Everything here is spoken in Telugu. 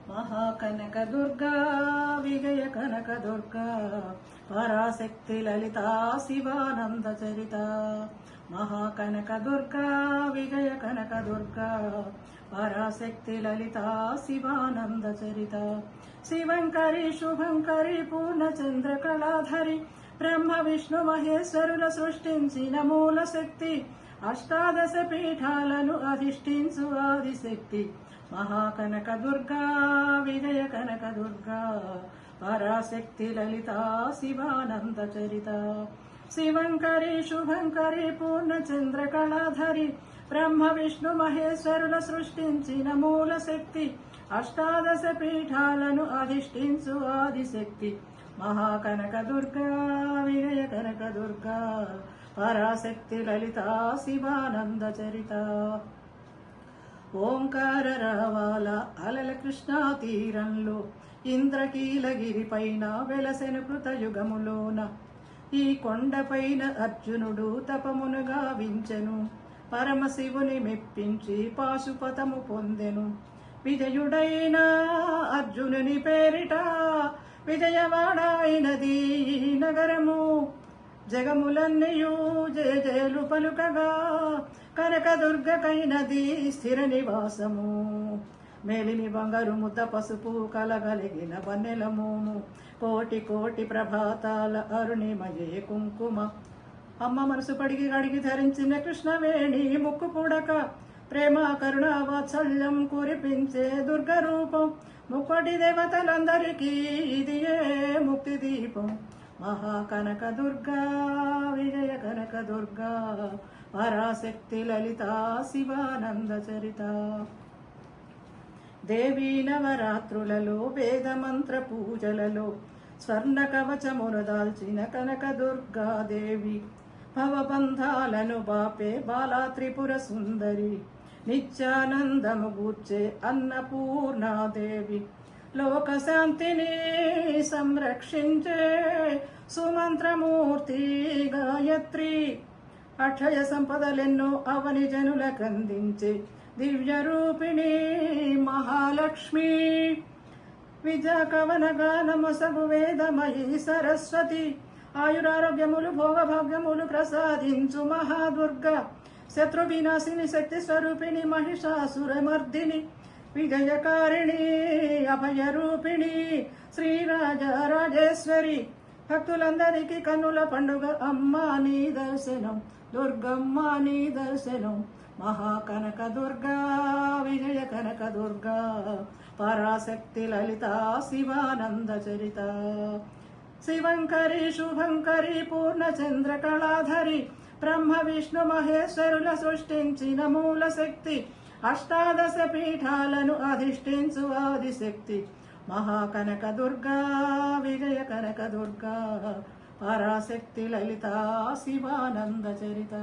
మహాకనక దుర్గా విజయ కనక దుర్గా పరాశక్తి లలిత శివానంద చరిత. మహాకనక దుర్గా విజయ కనక దుర్గా పరాశక్తి లలిత శివానంద చరిత. శివంకరి శుభంకరి పూర్ణచంద్ర కళాధరి బ్రహ్మ విష్ణు మహేశ్వరుల సృష్టించిన మూల శక్తి. అష్టాదశ పీఠాలను అధిష్ఠించు ఆదిశక్తి. మహాకనక దుర్గా విజయ కనక దుర్గా పరాశక్తి లలిత శివానంద చరిత. శివంకరి శుభంకరి పూర్ణచంద్ర కళాధరి బ్రహ్మ విష్ణు మహేశ్వరుల సృష్టించిన మూల శక్తి. అష్టాదశ పీఠాలను అధిష్ఠించు ఆదిశక్తి. మహాకనక దుర్గా విజయ కనక దుర్గా పరాశక్తి లలిత శివానంద చరిత. ఓంకార రావాల అలల కృష్ణా తీరంలో ఇంద్రకీలగిరి పైన వెలసెను కృతయుగములోన. ఈ కొండపైన అర్జునుడు తపమును గావించెను. పరమశివుని మెప్పించి పాశుపతము పొందెను. విజయుడైన అర్జునుని పేరిట విజయవాడైనది నగరము. జగములన్నయూ జయ జయలు పలుకగా కనకదుర్గకైనది స్థిర నివాసము. మేలిమి బంగారు ముద్ద పసుపు కలగలిగిన బన్నెల మోము. కోటి కోటి ప్రభాతాల అరుణిమయే కుంకుమ. అమ్మ మనసు పడిగి గడిగి ధరించిన కృష్ణవేణి ముక్కు పుడక. ప్రేమ కరుణ వాత్సల్యం కురిపించే దుర్గ రూపం. ముప్పటి దేవతలందరికీ ఇది ఏ ముక్తి దీపం. మహాకనక దుర్గా విజయ కనక దుర్గా పరాశక్తి లలిత శివానంద చరిత. దేవీ నవరాత్రులలో వేదమంత్ర పూజలలో స్వర్ణ కవచమును దాల్చిన కనక దుర్గాదేవి. భవబంధాలను బాపే బాలా త్రిపుర సుందరి. నిత్యానందము గూర్చే అన్నపూర్ణాదేవి. లోకశాంతిని సంరక్షించే సుమంత్రమూర్తి గాయత్రి. అక్షయ సంపదలెన్నో అవని జనులకందించే దివ్య రూపిణి మహాలక్ష్మి. విద్యా కవన గానమొసగు వేదమయీ సరస్వతి. ఆయురారోగ్యములు భోగభాగ్యములు ప్రసాదించు మహాదుర్గ. శత్రు వినాశిని శక్తి స్వరూపిణి మహిషాసురమర్దిని. విజయకారిణి అభయరూపిణి శ్రీరాజరాజేశ్వరి. భక్తులందరికీ కన్నుల పండుగ అమ్మా నీ దర్శనం. దుర్గమ్మ నీ దర్శనం. మహాకనక దుర్గా విజయ కనక దుర్గా పరాశక్తి లలిత శివానంద చరిత. శివంకరి శుభంకరి పూర్ణచంద్ర కళాధరి బ్రహ్మ విష్ణు మహేశ్వరుల సృష్టించిన మూల శక్తి. అష్టాదశ పీఠాలను అధిష్ఠించు ఆదిశక్తి. మహాకనక దుర్గా విజయ కనక దుర్గా పరాశక్తి లలిత శివానంద చరిత.